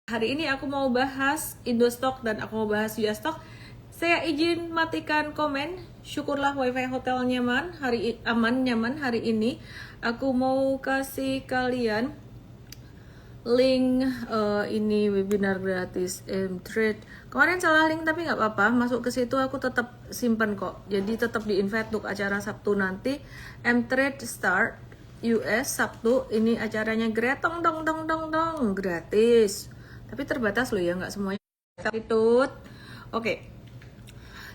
Hari ini aku mau bahas Indostock dan aku mau bahas US Stock. Saya izin matikan komen. Syukurlah wifi hotel nyaman, nyaman hari ini. Aku mau kasih kalian link ini webinar gratis Mtrade. Kemarin salah link tapi nggak apa-apa. Masuk ke situ aku tetap simpan kok. Jadi tetap di invite untuk acara Sabtu nanti. Mtrade start US Sabtu. Ini acaranya gretong dong gratis. Tapi terbatas loh ya, nggak semuanya itu. Oke.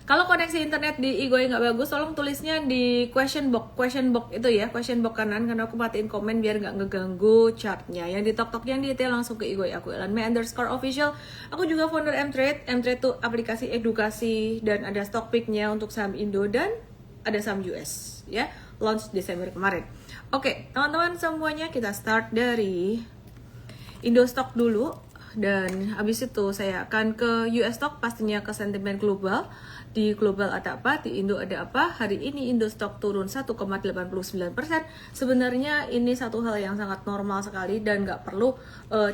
Kalau koneksi internet di Igoy nggak bagus, tolong tulisnya di question box itu ya, question box kanan, karena aku matiin komen biar nggak ngeganggu chartnya. Yang di tok yang detail langsung ke Igoy. Aku _official. Aku juga founder Mtrade. Mtrade itu aplikasi edukasi dan ada stock picknya untuk saham Indo dan ada saham US ya. Launch Desember kemarin. Oke, teman-teman semuanya, kita start dari Indostock dulu. Dan habis itu saya akan ke US Stock, pastinya ke sentimen global. Di global ada apa, di Indo ada apa. Hari ini Indostock turun 1,89%. Sebenarnya ini satu hal yang sangat normal sekali dan nggak perlu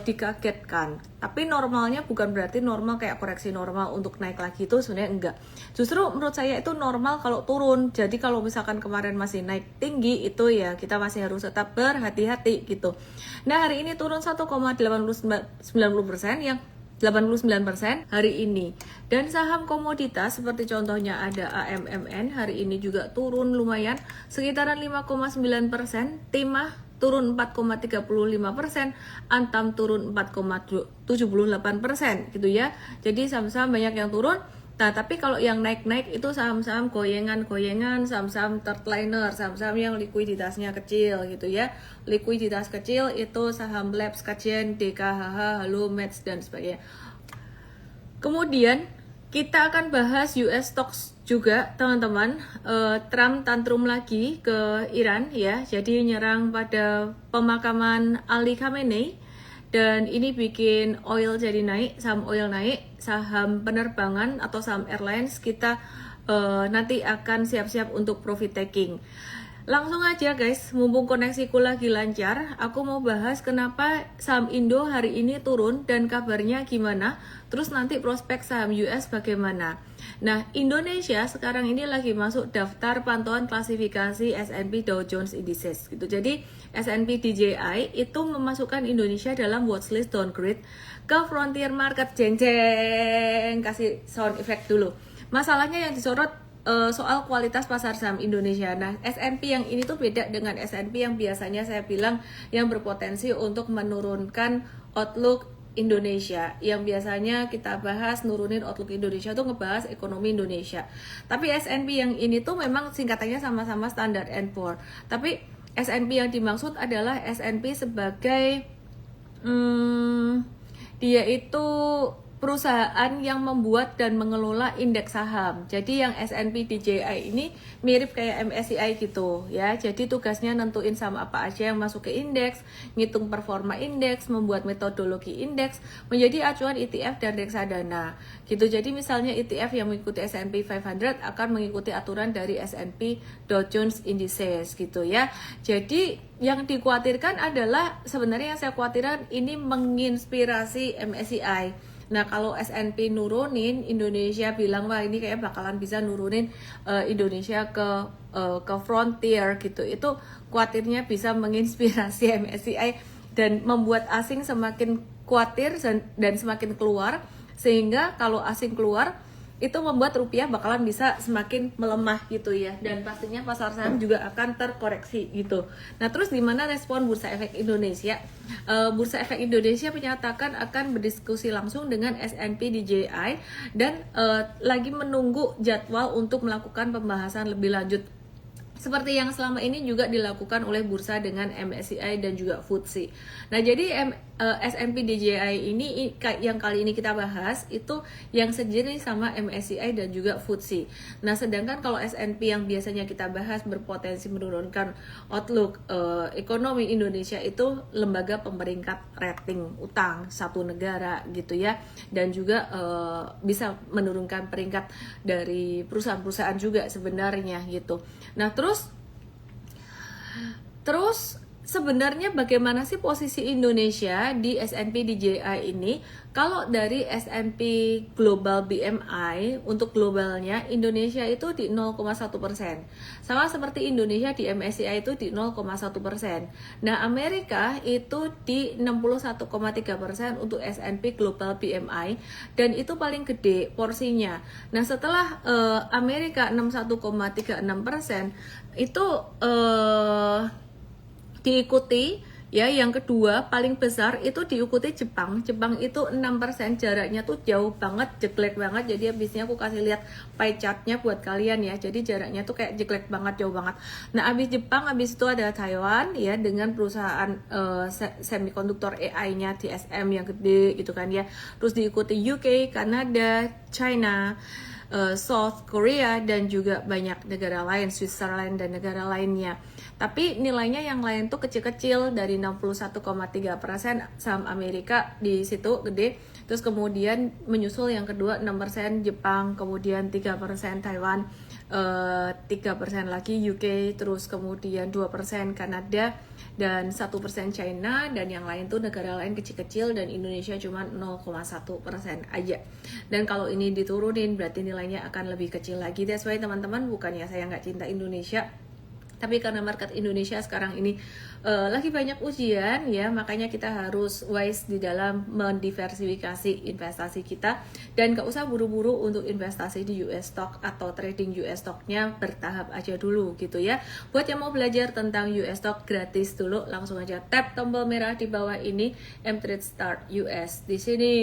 dikagetkan. Tapi normalnya bukan berarti normal kayak koreksi normal untuk naik lagi, itu sebenarnya enggak. Justru menurut saya itu normal kalau turun. Jadi kalau misalkan kemarin masih naik tinggi, itu ya kita masih harus tetap berhati-hati gitu. Nah, hari ini turun 1,90% yang 89% hari ini. Dan saham komoditas seperti contohnya ada AMMN hari ini juga turun lumayan sekitaran 5,9%, Timah turun 4,35%, Antam turun 4,78% gitu ya. Jadi saham-saham banyak yang turun. Nah, tapi kalau yang naik-naik itu saham-saham goyengan, saham-saham third liner, saham-saham yang likuiditasnya kecil gitu ya. Likuiditas kecil itu saham Labs, Kajen, DKHH, Halo, Mets, dan sebagainya. Kemudian kita akan bahas US stocks juga, teman-teman. Trump tantrum lagi ke Iran ya, jadi nyerang pada pemakaman Ali Khamenei. Dan ini bikin oil jadi naik, saham oil naik, saham penerbangan atau saham airlines kita nanti akan siap-siap untuk profit taking. Langsung aja guys, mumpung koneksiku lagi lancar, aku mau bahas kenapa saham Indo hari ini turun dan kabarnya gimana, terus nanti prospek saham US bagaimana. Nah, Indonesia sekarang ini lagi masuk daftar pantauan klasifikasi S&P Dow Jones Indices gitu. Jadi S&P DJI itu memasukkan Indonesia dalam watchlist downgrade ke frontier market. Jeng jeng, kasih sound effect dulu. Masalahnya yang disorot soal kualitas pasar saham Indonesia. Nah, S&P yang ini tuh beda dengan S&P yang biasanya saya bilang yang berpotensi untuk menurunkan outlook Indonesia. Yang biasanya kita bahas nurunin outlook Indonesia tuh ngebahas ekonomi Indonesia. Tapi S&P yang ini tuh memang singkatannya sama-sama Standard & Poor. Tapi S&P yang dimaksud adalah S&P sebagai dia itu perusahaan yang membuat dan mengelola indeks saham. Jadi yang S&P DJI ini mirip kayak MSCI gitu ya. Jadi tugasnya nentuin saham apa aja yang masuk ke indeks, ngitung performa indeks, membuat metodologi indeks, menjadi acuan ETF dan reksadana. Gitu. Jadi misalnya ETF yang mengikuti S&P 500 akan mengikuti aturan dari S&P Dow Jones Indices gitu ya. Jadi yang dikhawatirkan adalah sebenarnya yang saya khawatirkan ini menginspirasi MSCI. Nah, kalau S&P nurunin, Indonesia bilang wah ini kayak bakalan bisa nurunin Indonesia ke frontier gitu. Itu khawatirnya bisa menginspirasi MSCI dan membuat asing semakin khawatir dan semakin keluar, sehingga kalau asing keluar itu membuat rupiah bakalan bisa semakin melemah gitu ya, dan pastinya pasar saham juga akan terkoreksi gitu. Nah, terus gimana respon Bursa Efek Indonesia? Bursa Efek Indonesia menyatakan akan berdiskusi langsung dengan S&P DJI dan lagi menunggu jadwal untuk melakukan pembahasan lebih lanjut seperti yang selama ini juga dilakukan oleh bursa dengan MSCI dan juga FTSE. Nah, jadi S&P DJI ini yang kali ini kita bahas itu yang sejenis sama MSCI dan juga FTSE. Nah, sedangkan kalau S&P yang biasanya kita bahas berpotensi menurunkan outlook ekonomi Indonesia itu lembaga pemeringkat rating utang satu negara gitu ya, dan juga bisa menurunkan peringkat dari perusahaan-perusahaan juga sebenarnya gitu. Nah, terus sebenarnya bagaimana sih posisi Indonesia di S&P DJI ini? Kalau dari S&P Global BMI untuk globalnya, Indonesia itu di 0,1%. Sama seperti Indonesia di MSCI itu di 0,1%. Nah, Amerika itu di 61,3% untuk S&P Global BMI, dan itu paling gede porsinya. Nah, setelah Amerika 61,36%, itu diikuti ya, yang kedua paling besar itu diikuti Jepang. Jepang itu 6%, jaraknya tuh jauh banget, jeglek banget. Jadi habisnya aku kasih lihat pie chartnya buat kalian ya. Jadi jaraknya tuh kayak jeglek banget, jauh banget. Nah, habis Jepang, habis itu ada Taiwan ya, dengan perusahaan semikonduktor AI-nya TSM yang gede gitu kan ya. Terus diikuti UK, Kanada, China, South Korea, dan juga banyak negara lain, Switzerland dan negara lainnya. Tapi nilainya yang lain tuh kecil-kecil, dari 61,3% saham Amerika di situ gede. Terus kemudian menyusul yang kedua 6% Jepang, kemudian 3% Taiwan, 3% lagi UK, terus kemudian 2% Kanada, dan 1% China, dan yang lain tuh negara lain kecil-kecil, dan Indonesia cuma 0,1% aja. Dan kalau ini diturunin berarti nilainya akan lebih kecil lagi. That's why teman-teman, bukannya saya nggak cinta Indonesia, tapi karena market Indonesia sekarang ini lagi banyak ujian ya, makanya kita harus wise di dalam mendiversifikasi investasi kita, dan gak usah buru-buru untuk investasi di US stock atau trading US stocknya, bertahap aja dulu gitu ya. Buat yang mau belajar tentang US stock gratis dulu, langsung aja tap tombol merah di bawah ini, mTrade Start US. Di sini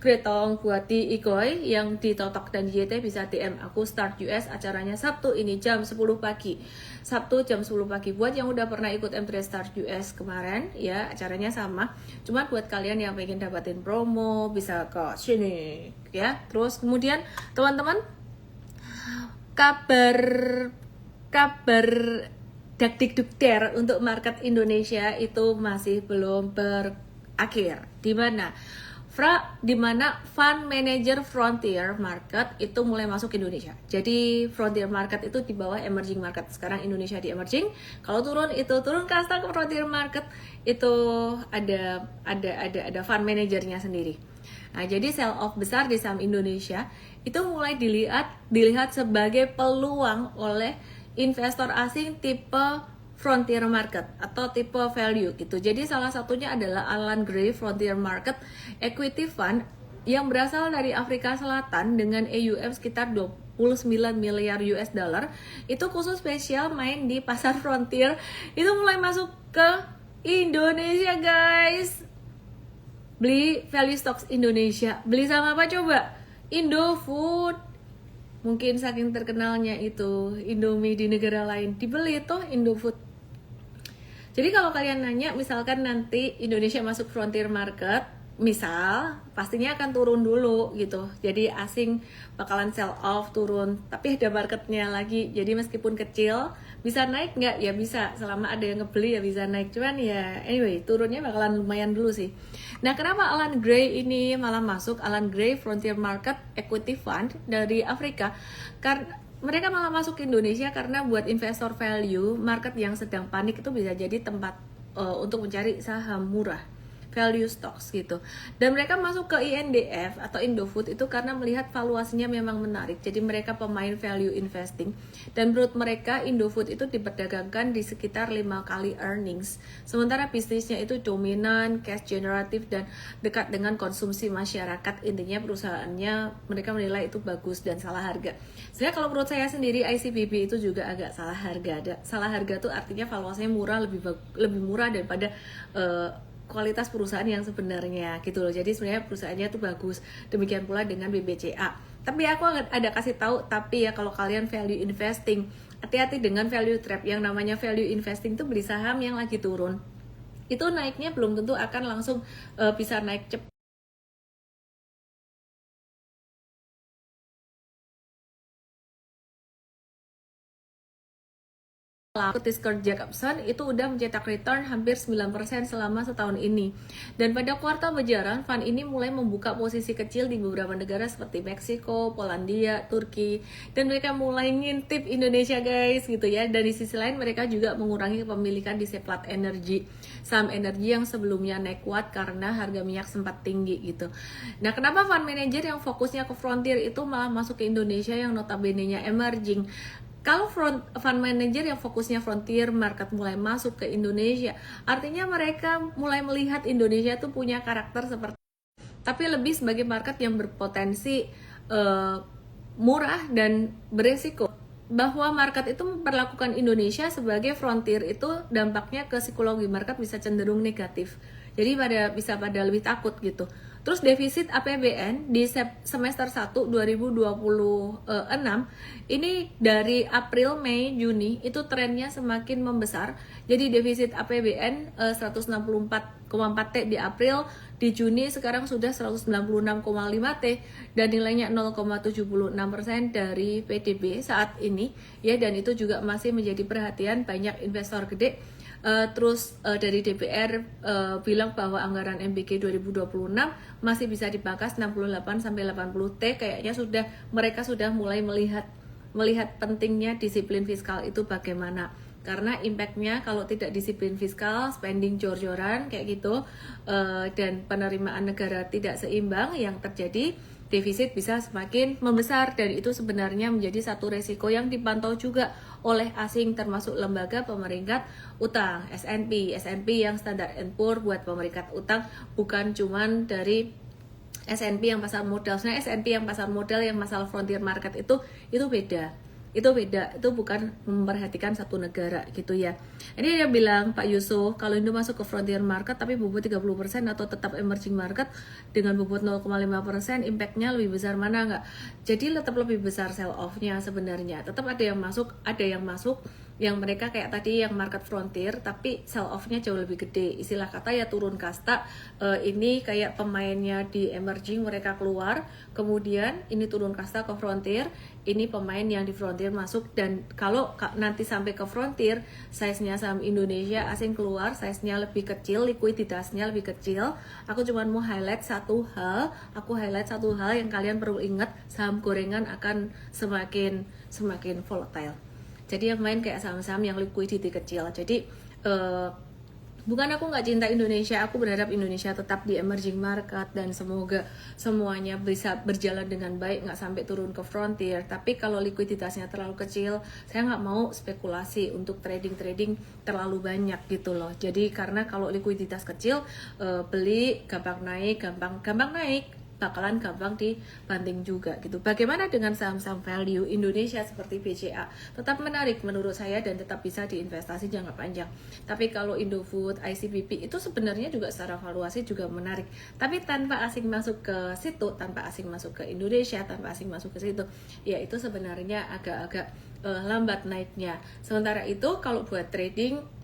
Gretong buat di Igoy yang di Totok dan YT bisa DM aku. Start US acaranya Sabtu ini jam 10 pagi. Sabtu jam 10 pagi. Buat yang udah pernah ikut mTrade Start US kemarin ya, acaranya sama. Cuma buat kalian yang pengen dapatin promo bisa ke sini ya. Terus kemudian teman-teman, kabar dakdikdukder untuk market Indonesia itu masih belum berakhir. Di mana fund manager frontier market itu mulai masuk Indonesia. Jadi frontier market itu di bawah emerging market. Sekarang Indonesia di emerging. Kalau turun itu turun kasta ke frontier market, itu ada fund manajernya sendiri. Nah, jadi sell off besar di saham Indonesia itu mulai dilihat sebagai peluang oleh investor asing tipe frontier market atau tipe value gitu. Jadi salah satunya adalah Alan Gray Frontier Market Equity Fund yang berasal dari Afrika Selatan dengan AUM sekitar 29 miliar US dollar. Itu khusus spesial main di pasar frontier. Itu mulai masuk ke Indonesia, guys. Beli value stocks Indonesia. Beli sama apa coba? Indofood. Mungkin saking terkenalnya itu Indomie di negara lain, dibeli tuh Indofood. Jadi kalau kalian nanya, misalkan nanti Indonesia masuk frontier market, misal pastinya akan turun dulu gitu. Jadi asing bakalan sell off, turun, tapi ada marketnya lagi. Jadi meskipun kecil, bisa naik nggak? Ya bisa, selama ada yang ngebeli ya bisa naik. Cuman ya anyway, turunnya bakalan lumayan dulu sih. Nah, kenapa Alan Gray ini malah masuk? Alan Gray Frontier Market Equity Fund dari Afrika, karena mereka malah masuk ke Indonesia karena buat investor value, market yang sedang panik itu bisa jadi tempat untuk mencari saham murah, value stocks gitu. Dan mereka masuk ke INDF atau Indofood itu karena melihat valuasinya memang menarik. Jadi mereka pemain value investing, dan menurut mereka Indofood itu diperdagangkan di sekitar 5 kali earnings. Sementara bisnisnya itu dominan, cash generative, dan dekat dengan konsumsi masyarakat. Intinya perusahaannya mereka menilai itu bagus dan salah harga. Sebenarnya kalau menurut saya sendiri ICBP itu juga agak salah harga. Salah harga tuh artinya valuasinya murah, lebih murah daripada kualitas perusahaan yang sebenarnya gitu loh. Jadi sebenarnya perusahaannya tuh bagus. Demikian pula dengan BBCA. Tapi aku ada kasih tahu, tapi ya kalau kalian value investing, hati-hati dengan value trap. Yang namanya value investing tuh beli saham yang lagi turun. Itu naiknya belum tentu akan langsung bisa naik cepat. Curtis Jacobson itu udah mencetak return hampir 9% selama setahun ini. Dan pada kuartal berjalan, fund ini mulai membuka posisi kecil di beberapa negara seperti Meksiko, Polandia, Turki, dan mereka mulai ngintip Indonesia guys gitu ya. Dan di sisi lain mereka juga mengurangi kepemilikan di Seplat Energy, saham energi yang sebelumnya naik kuat karena harga minyak sempat tinggi gitu. Nah, kenapa fund manager yang fokusnya ke frontier itu malah masuk ke Indonesia yang notabene-nya emerging? Kalau fund manager yang fokusnya frontier market mulai masuk ke Indonesia, artinya mereka mulai melihat Indonesia tuh punya karakter seperti, tapi lebih sebagai market yang berpotensi murah dan beresiko. Bahwa market itu memperlakukan Indonesia sebagai frontier itu dampaknya ke psikologi market bisa cenderung negatif. Jadi bisa pada lebih takut gitu. Terus defisit APBN di semester 1 2026 ini dari April, Mei, Juni itu trennya semakin membesar. Jadi defisit APBN 164,4 T di April, di Juni sekarang sudah 196,5 T dan nilainya 0,76% dari PDB saat ini ya, dan itu juga masih menjadi perhatian banyak investor gede. Dari DPR bilang bahwa anggaran MBG 2026 masih bisa dipangkas 68-80 T. Kayaknya mereka sudah mulai melihat pentingnya disiplin fiskal itu bagaimana. Karena impactnya kalau tidak disiplin fiskal, spending jor-joran kayak gitu, dan penerimaan negara tidak seimbang, yang terjadi defisit bisa semakin membesar, dan itu sebenarnya menjadi satu resiko yang dipantau juga oleh asing termasuk lembaga pemeringkat utang S&P yang Standard & Poor buat pemeringkat utang, bukan cuman dari S&P yang pasar modal. Sebenarnya S&P yang pasar modal yang masalah frontier market itu beda. Itu bukan memperhatikan satu negara gitu ya. Ini dia bilang Pak Yusuf, kalau Indo masuk ke frontier market tapi bobot 30% atau tetap emerging market dengan bobot 0,5%, impactnya lebih besar mana enggak? Jadi tetap lebih besar sell off-nya sebenarnya. Tetap ada yang masuk yang mereka kayak tadi yang market frontier tapi sell off-nya jauh lebih gede. Istilah kata ya turun kasta. Ini kayak pemainnya di emerging mereka keluar, kemudian ini turun kasta ke frontier, ini pemain yang di frontier masuk. Dan kalau nanti sampai ke frontier, size-nya saham Indonesia asing keluar, size-nya lebih kecil, likuiditasnya lebih kecil. Aku cuma mau highlight satu hal yang kalian perlu ingat, saham gorengan akan semakin volatile. Jadi yang main kayak saham-saham yang liquidity kecil. Jadi bukan aku nggak cinta Indonesia, aku berharap Indonesia tetap di emerging market dan semoga semuanya bisa berjalan dengan baik, nggak sampai turun ke frontier. Tapi kalau likuiditasnya terlalu kecil, saya nggak mau spekulasi untuk trading terlalu banyak gitu loh. Jadi karena kalau likuiditas kecil, beli gampang naik, bakalan gampang dibanting juga gitu. Bagaimana dengan saham-saham value Indonesia seperti BCA? Tetap menarik menurut saya dan tetap bisa diinvestasi jangka panjang. Tapi kalau Indofood, ICBP itu sebenarnya juga secara valuasi juga menarik. Tapi tanpa asing masuk ke situ, tanpa asing masuk ke Indonesia, tanpa asing masuk ke situ, ya itu sebenarnya agak-agak lambat naiknya. Sementara itu kalau buat trading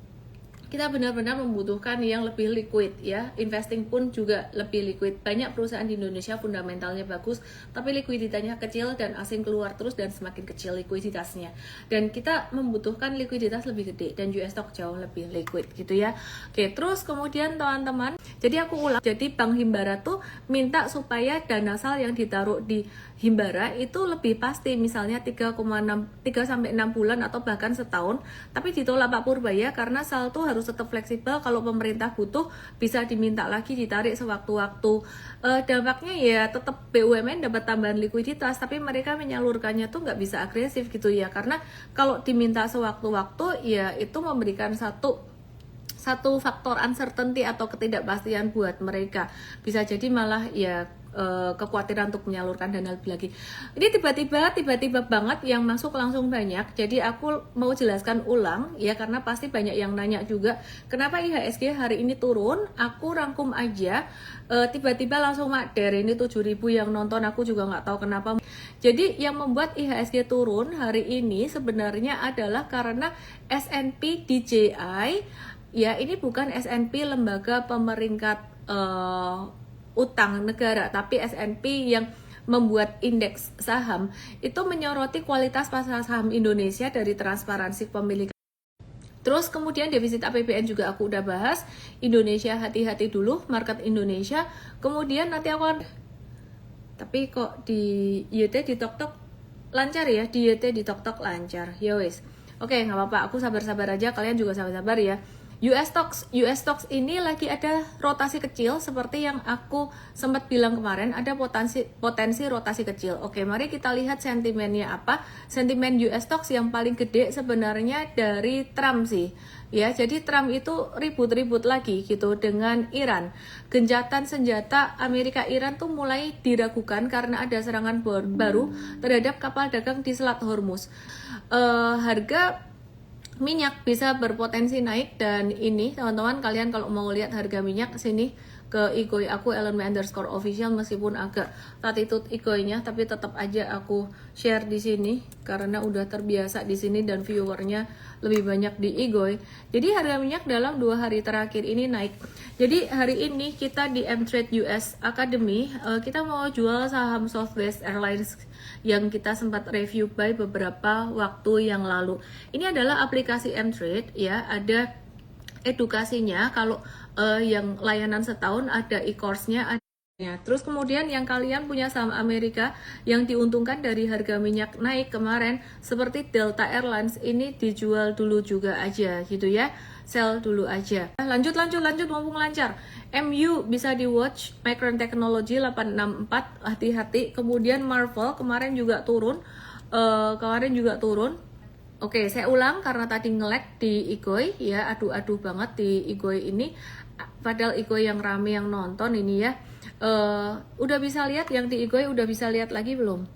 kita benar-benar membutuhkan yang lebih liquid ya. Investing pun juga lebih liquid. Banyak perusahaan di Indonesia fundamentalnya bagus, tapi likuiditasnya kecil dan asing keluar terus dan semakin kecil likuiditasnya. Dan kita membutuhkan likuiditas lebih gede dan US stock jauh lebih liquid gitu ya. Oke, terus kemudian teman-teman, jadi aku ulang. Jadi Bank Himbara tuh minta supaya dana sal yang ditaruh di Himbara itu lebih pasti, misalnya 3 sampai 6 bulan atau bahkan setahun, tapi ditolak Pak Purbaya karena sal tuh harus tetap fleksibel. Kalau pemerintah butuh bisa diminta lagi, ditarik sewaktu-waktu. Dampaknya ya tetap BUMN dapat tambahan likuiditas, tapi mereka menyalurkannya tuh nggak bisa agresif gitu ya, karena kalau diminta sewaktu-waktu ya itu memberikan satu faktor uncertainty atau ketidakpastian buat mereka. Bisa jadi malah ya kekhawatiran untuk menyalurkan dana lebih lagi. Ini tiba-tiba banget yang masuk langsung banyak. Jadi aku mau jelaskan ulang ya, karena pasti banyak yang nanya juga kenapa IHSG hari ini turun. Aku rangkum aja. Tiba-tiba langsung makder, ini 7.000 yang nonton, aku juga nggak tahu kenapa. Jadi yang membuat IHSG turun hari ini sebenarnya adalah karena S&P DJI ya, ini bukan S&P lembaga pemeringkat utang negara, tapi S&P yang membuat indeks saham itu menyoroti kualitas pasar saham Indonesia dari transparansi pemilikan Terus kemudian defisit APBN juga aku udah bahas. Indonesia hati-hati dulu, market Indonesia. Kemudian nanti aku tapi kok di YT di Tok lancar ya, di YT di Tok lancar. Ya wes. Oke, nggak apa-apa. Aku sabar-sabar aja, kalian juga sabar-sabar ya. US stocks ini lagi ada rotasi kecil seperti yang aku sempat bilang kemarin, ada potensi rotasi kecil. Oke, mari kita lihat sentimennya apa. Sentimen US stocks yang paling gede sebenarnya dari Trump sih. Ya, jadi Trump itu ribut-ribut lagi gitu dengan Iran. Genjatan senjata Amerika Iran tuh mulai diragukan karena ada serangan baru terhadap kapal dagang di Selat Hormuz. Harga minyak bisa berpotensi naik, dan ini teman-teman, kalian kalau mau lihat harga minyak sini ke igoi aku @ellenme_official, meskipun agak latitude igoinya tapi tetap aja aku share di sini karena udah terbiasa di sini dan viewernya lebih banyak di igoi. Jadi harga minyak dalam 2 hari terakhir ini naik. Jadi hari ini kita di Mtrade US Academy kita mau jual saham Southwest Airlines yang kita sempat review buy beberapa waktu yang lalu. Ini adalah aplikasi Mtrade ya, ada edukasinya. Kalau yang layanan setahun ada e-course-nya. Terus kemudian yang kalian punya saham Amerika yang diuntungkan dari harga minyak naik kemarin seperti Delta Airlines, ini dijual dulu juga aja gitu ya, sell dulu aja. Lanjut mumpung lancar. MU bisa di watch, Micron Technology 864, hati-hati. Kemudian Marvel kemarin juga turun, Oke, saya ulang karena tadi nge-lag di igoi ya, aduh banget di igoi ini. Padahal igoi yang rame yang nonton ini ya. Udah bisa lihat yang di igoi, udah bisa lihat lagi belum?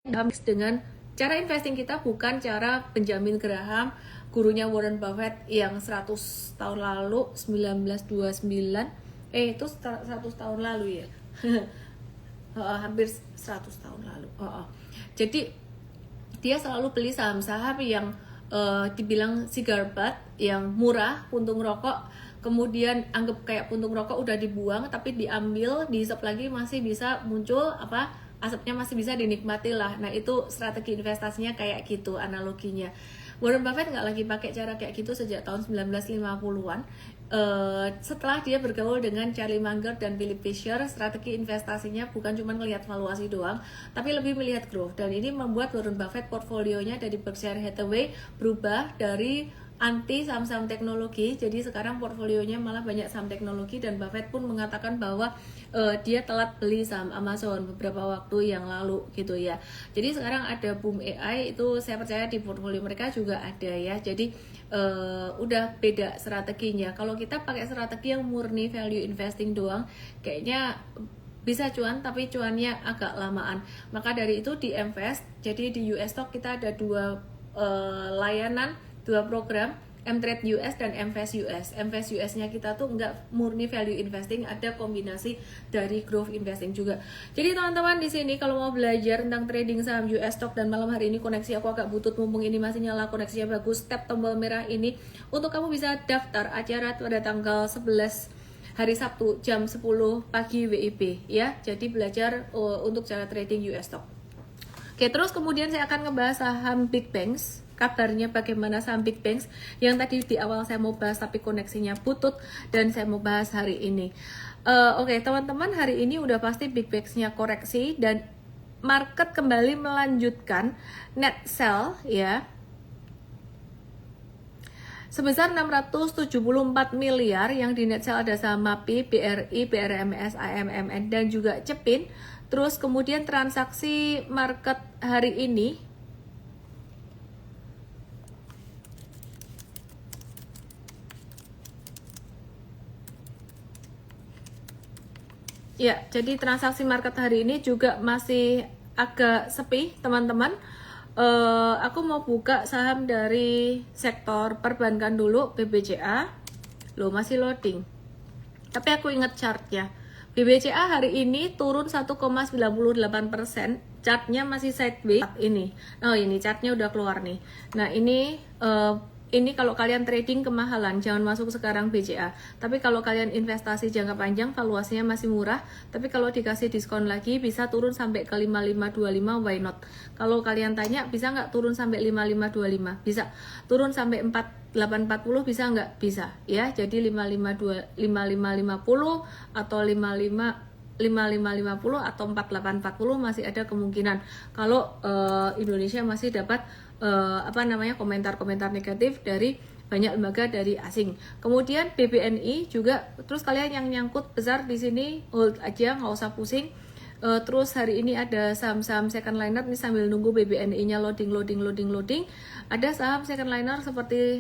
Dengan cara investing kita bukan cara Benjamin Graham, gurunya Warren Buffett yang 100 tahun lalu, 1929. Itu 100 tahun lalu ya. Hampir 100 tahun lalu. Jadi dia selalu beli saham-saham yang dibilang cigar butt, yang murah, puntung rokok. Kemudian anggap kayak puntung rokok udah dibuang tapi diambil, dihisap lagi masih bisa muncul asapnya, masih bisa dinikmati lah. Nah, itu strategi investasinya kayak gitu analoginya. Warren Buffett nggak lagi pakai cara kayak gitu sejak tahun 1950-an. Setelah dia bergaul dengan Charlie Munger dan Philip Fisher, strategi investasinya bukan cuma melihat valuasi doang, tapi lebih melihat growth. Dan ini membuat Warren Buffett portfolionya dari Berkshire Hathaway berubah dari anti saham-saham teknologi, jadi sekarang portfolionya malah banyak saham teknologi. Dan Buffett pun mengatakan bahwa dia telat beli saham Amazon beberapa waktu yang lalu gitu ya. Jadi sekarang ada boom AI, itu saya percaya di portfolio mereka juga ada ya. Jadi udah beda strateginya. Kalau kita pakai strategi yang murni value investing doang, kayaknya bisa cuan tapi cuannya agak lamaan. Maka dari itu di Mvest, jadi di US stock kita ada 2 layanan, 2 program, Mtrade US dan Mvest US. Mvest US-nya kita tuh nggak murni value investing, ada kombinasi dari growth investing juga. Jadi teman-teman di sini kalau mau belajar tentang trading saham US stock, dan malam hari ini koneksi aku agak butut, mumpung ini masih nyala koneksinya bagus, tap tombol merah ini untuk kamu bisa daftar acara pada tanggal 11 hari Sabtu jam 10 pagi WIB ya. Jadi belajar untuk cara trading US stock. Oke, terus kemudian saya akan ngebahas saham Big Banks. Kabarnya bagaimana saham Big Banks yang tadi di awal saya mau bahas tapi koneksinya putut, dan saya mau bahas hari ini. Oke, teman-teman, hari ini udah pasti Big Banks-nya koreksi dan market kembali melanjutkan net sell ya, sebesar 674 miliar yang di net sell. Ada saham MAPI, BRI, BRMS, AMMN dan juga Cepin. Terus kemudian transaksi market hari ini ya, jadi transaksi market hari ini juga masih agak sepi teman-teman. Aku mau buka saham dari sektor perbankan dulu, BBCA. Loh, masih loading. Tapi aku ingat chartnya. BBCA hari ini turun 1,98%. Chartnya masih sideways ini. Oh, ini chartnya udah keluar nih. Nah, ini ini kalau kalian trading kemahalan, jangan masuk sekarang BCA. Tapi kalau kalian investasi jangka panjang, valuasinya masih murah. Tapi kalau dikasih diskon lagi, bisa turun sampai ke 5525, why not? Kalau kalian tanya, bisa nggak turun sampai 5525? Bisa. Turun sampai 4840, bisa nggak? Bisa. Ya, jadi 5550 atau 5550 atau 4840 masih ada kemungkinan kalau Indonesia masih dapat komentar-komentar negatif dari banyak lembaga dari asing. Kemudian BBNI juga, terus kalian yang nyangkut besar di sini hold aja, nggak usah pusing. Terus hari ini ada saham-saham second liner nih sambil nunggu BBNI-nya loading. Ada saham second liner seperti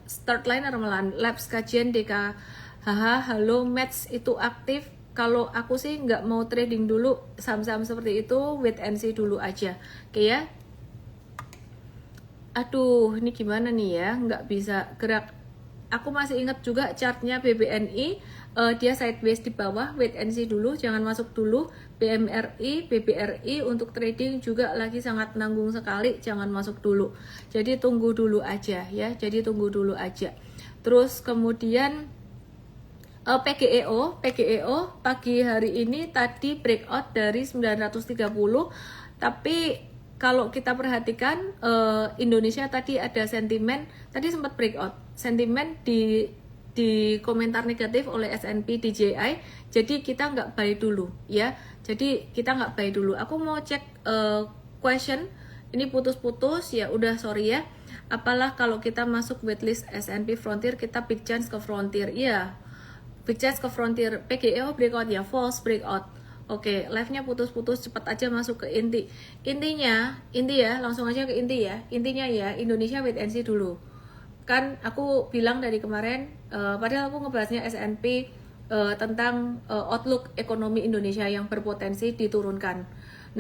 Start Liner malahan, Labs Kajian, DKHH, Halo, Match itu aktif. Kalau aku sih nggak mau trading dulu saham-saham seperti itu, wait and see dulu aja. Oke ya. Aduh, ini gimana nih ya, nggak bisa gerak. Aku masih ingat juga chartnya BBNI, dia sideways di bawah, wait and see dulu, jangan masuk dulu. BMRI, BBRI untuk trading juga lagi sangat nanggung sekali, jangan masuk dulu. Jadi tunggu dulu aja ya, Terus kemudian PGEO pagi hari ini tadi breakout dari 930, tapi kalau kita perhatikan Indonesia tadi ada sentimen, tadi sempat breakout, sentimen di komentar negatif oleh S&P DJI, jadi kita nggak buy dulu ya, Aku mau cek question, ini putus-putus ya, udah sorry ya. Apalah kalau kita masuk waitlist S&P Frontier, kita big chance ke Frontier, iya, big chance ke Frontier. PGEO breakout ya, false breakout. Oke, live-nya putus-putus, cepat aja masuk ke inti ya, langsung aja ke inti ya. Intinya ya, Indonesia wait and see dulu. Kan aku bilang dari kemarin, padahal aku ngebahasnya S&P tentang outlook ekonomi Indonesia yang berpotensi diturunkan.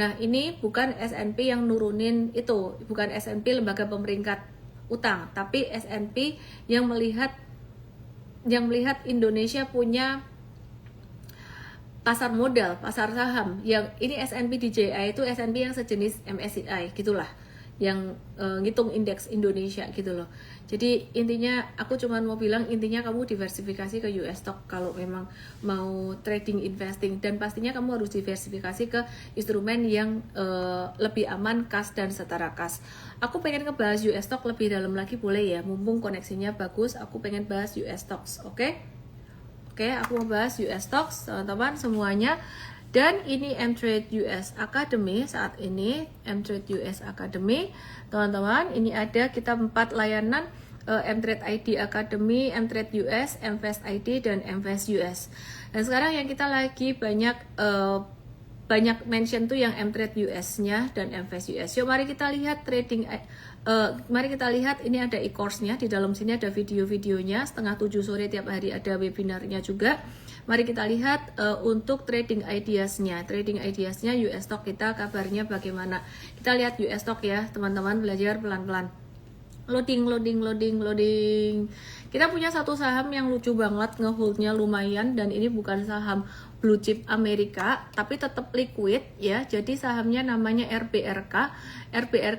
Nah, ini bukan S&P yang nurunin itu, bukan S&P lembaga pemeringkat utang, tapi S&P yang melihat Indonesia punya pasar modal, pasar saham. Yang ini S&P DJI itu S&P yang sejenis MSCI gitulah, yang ngitung indeks Indonesia gitu loh. Jadi intinya aku cuma mau bilang, intinya kamu diversifikasi ke US stock kalau memang mau trading investing, dan pastinya kamu harus diversifikasi ke instrumen yang lebih aman, kas dan setara kas. Aku pengen ngebahas US stock lebih dalam lagi, boleh ya, mumpung koneksinya bagus. Aku pengen bahas US stocks, oke? Oke, aku mau bahas US stocks, teman-teman semuanya. Dan ini M-Trade US Academy saat ini, M-Trade US Academy. Teman-teman, ini ada kita 4 layanan, M-Trade ID Academy, M-Trade US, M-Fast ID, dan M-Fast US. Dan sekarang yang kita lagi banyak mention tuh yang M-Trade US-nya dan M-Fast US. Yuk mari kita lihat mari kita lihat, ini ada e-course-nya, di dalam sini ada video-videonya, 6:30 sore tiap hari ada webinarnya juga. Mari kita lihat untuk trading ideas-nya US stock kita kabarnya bagaimana. Kita lihat US stock ya teman-teman, belajar pelan-pelan. Loading. Kita punya satu saham yang lucu banget, ngeholdnya lumayan, dan ini bukan saham blue chip Amerika, tapi tetap liquid ya. Jadi sahamnya namanya RBRK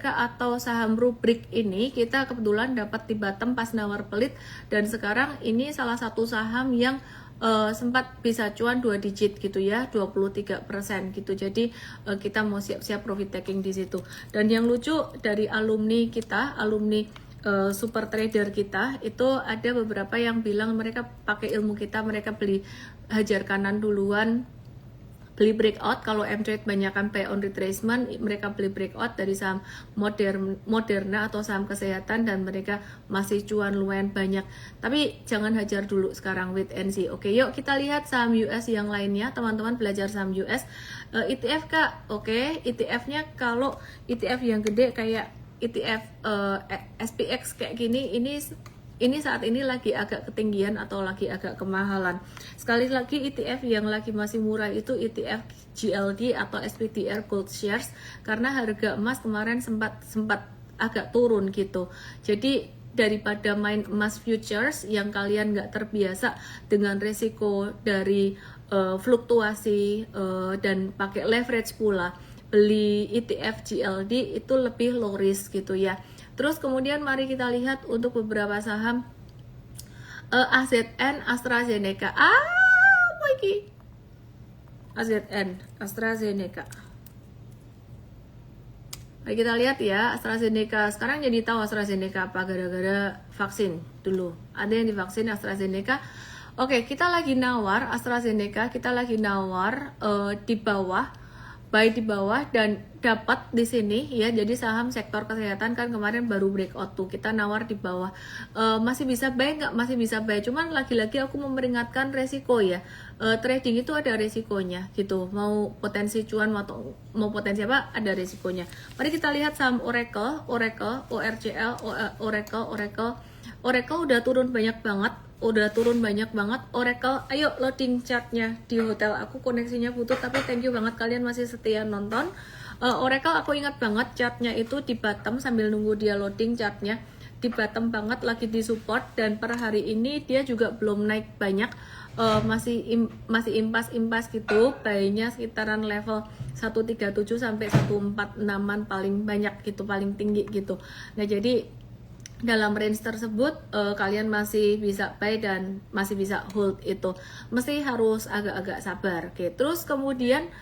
atau saham rubrik ini kita kebetulan dapat di bottom pas nawar pelit, dan sekarang ini salah satu saham yang sempat bisa cuan 2 digit gitu ya, 23% gitu. Jadi kita mau siap-siap profit taking di situ. Dan yang lucu dari alumni super trader kita itu ada beberapa yang bilang mereka pakai ilmu kita, mereka beli hajar kanan duluan, beli breakout. Kalau M-Trade banyakkan pay on retracement, mereka beli breakout dari saham Moderna atau saham kesehatan, dan mereka masih cuan lumayan banyak. Tapi jangan hajar dulu sekarang, wait and see. Oke, yuk kita lihat saham US yang lainnya. Teman-teman belajar saham US. ETF Kak, oke, ETF-nya kalau ETF yang gede kayak ETF SPX kayak gini, ini saat ini lagi agak ketinggian atau lagi agak kemahalan. Sekali lagi ETF yang lagi masih murah itu ETF GLD atau SPDR Gold Shares, karena harga emas kemarin sempat agak turun gitu. Jadi daripada main emas futures yang kalian nggak terbiasa dengan resiko dari fluktuasi dan pakai leverage pula, beli ETF GLD itu lebih low risk gitu ya. Terus kemudian mari kita lihat untuk beberapa saham AZN, AstraZeneca. Apa ini? AZN, AstraZeneca. Mari kita lihat ya, AstraZeneca. Sekarang jadi tahu AstraZeneca apa, gara-gara vaksin dulu. Ada yang divaksin AstraZeneca. Oke, kita lagi nawar AstraZeneca, kita lagi nawar di bawah, buy di bawah dan dapat di sini ya. Jadi saham sektor kesehatan kan kemarin baru breakout tuh, kita nawar di bawah. Masih bisa buy nggak? Masih bisa buy. Cuman lagi-lagi aku memperingatkan resiko ya. Trading itu ada resikonya gitu. Mau potensi cuan atau mau potensi apa, ada resikonya. Mari kita lihat saham Oracle, ORCL, Oracle udah turun banyak banget. Oracle, ayo loading chartnya di hotel aku, koneksinya putus tapi thank you banget kalian masih setia nonton. Oracle aku ingat banget chartnya itu di bottom, sambil nunggu dia loading chartnya di bottom banget, lagi di support, dan per hari ini dia juga belum naik banyak, masih impas gitu, buy-nya sekitaran level 137 sampai 146-an paling banyak gitu, paling tinggi gitu. Nah jadi dalam range tersebut kalian masih bisa buy dan masih bisa hold itu. Mesti harus agak-agak sabar. Oke, terus kemudian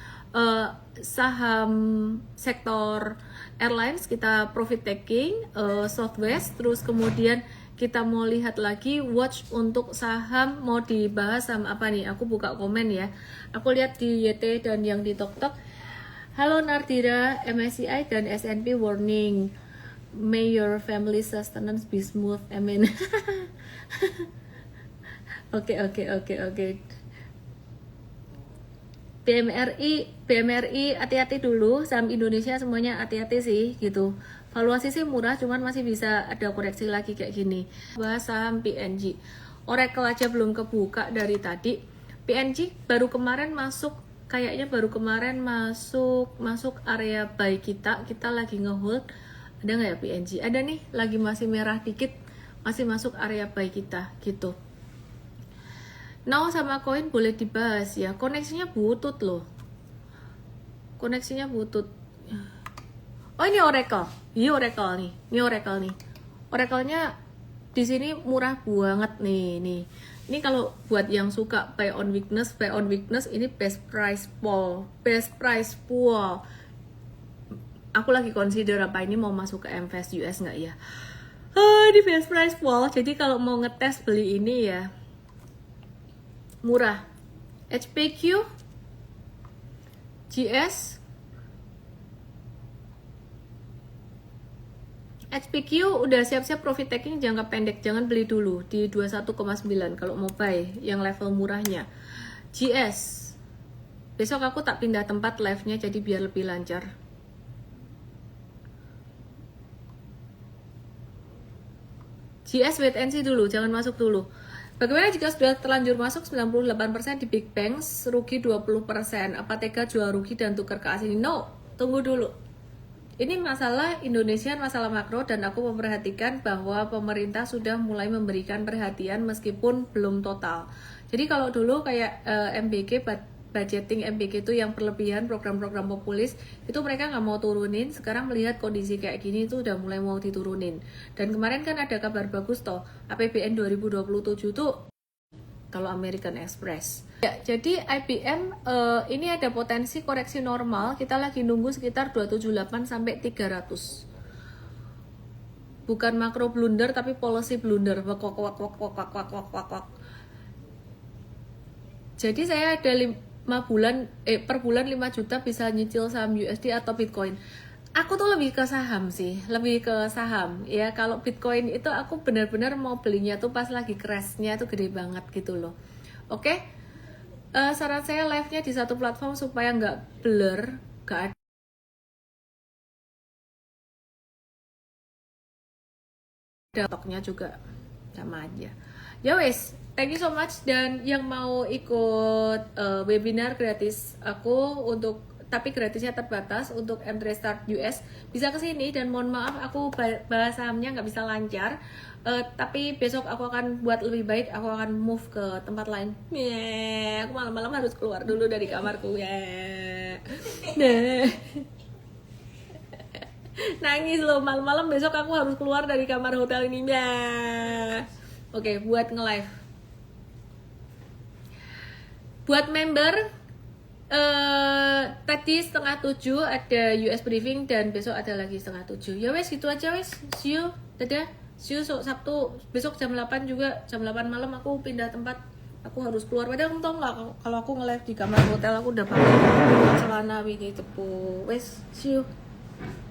saham sektor airlines kita profit taking, Southwest. Terus kemudian kita mau lihat lagi watch untuk saham, mau dibahas saham apa nih? Aku buka komen ya. Aku lihat di YT dan yang di TokTok. Halo Nardira, MSCI dan S&P warning. May your family sustenance be smooth, amin. Oke. BMRI hati-hati dulu, saham Indonesia semuanya hati-hati sih gitu. Valuasi sih murah, cuman masih bisa ada koreksi lagi kayak gini. Bahas saham PNG. Oracle aja belum kebuka dari tadi. PNG baru kemarin masuk, kayaknya baru kemarin masuk area buy kita lagi ngehold. Ada nggak ya PNG? Ada nih, lagi masih merah dikit, masih masuk area buy kita gitu. Now sama koin boleh dibahas ya, koneksinya butut loh, koneksinya butut. Oh ini Oracle, ini Oracle nih, Oracle-nya di sini murah banget nih. Ini kalau buat yang suka buy on weakness, ini best price pool. Aku lagi consider apa ini mau masuk ke MVS US nggak ya? Di best price pool. Jadi kalau mau ngetes beli ini ya murah. HPQ, GS, HPQ udah siap-siap profit taking jangka pendek, jangan beli dulu di 21,9 kalau mau buy yang level murahnya. GS, besok aku tak pindah tempat live-nya jadi biar lebih lancar. GS wait and see dulu, jangan masuk dulu. Bagaimana jika sudah terlanjur masuk 98% di Big Banks, rugi 20%? Apa tega jual rugi dan tukar ke asing? No, tunggu dulu. Ini masalah Indonesia, masalah makro, dan aku memperhatikan bahwa pemerintah sudah mulai memberikan perhatian meskipun belum total. Jadi kalau dulu kayak MBG, budgeting MBG itu yang berlebihan, program-program populis itu mereka nggak mau turunin. Sekarang melihat kondisi kayak gini itu udah mulai mau diturunin. Dan kemarin kan ada kabar bagus toh, APBN 2027 tuh kalau American Express ya. Jadi IBM ini ada potensi koreksi normal, kita lagi nunggu sekitar 278 sampai 300. Bukan makro blunder tapi policy blunder. Wak. Jadi saya ada 5 bulan per bulan 5 juta bisa nyicil saham USD atau Bitcoin. Aku tuh lebih ke saham sih, ya. Kalau Bitcoin itu aku benar-benar mau belinya tuh pas lagi crashnya tuh gede banget gitu loh. Oke. Saran saya live-nya di satu platform supaya nggak blur, nggak ada toknya juga sama aja. Ya wes, thank you so much. Dan yang mau ikut webinar gratis aku tapi gratisnya terbatas untuk M3 Start US, bisa kesini. Dan mohon maaf aku bahas sahamnya nggak bisa lancar, tapi besok aku akan buat lebih baik. Aku akan move ke tempat lain. Aku malam-malam harus keluar dulu dari kamarku ya. Nah. Nangis loh, malam-malam besok aku harus keluar dari kamar hotel ini ya. Oke, buat nge-live. Buat member tadi 6:30 ada US briefing dan besok ada lagi 6:30. Ya wes itu aja wes. See you. Dadah. See you Sabtu besok jam 8 juga. Jam 8 malam aku pindah tempat. Aku harus keluar. Padahal kamu tau nggak kalau aku nge-live di kamar hotel aku udah pakai celana ini tepu. Wes, see you.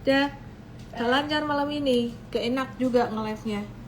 Dah. Lancar malam ini. Gak enak juga nge-live-nya.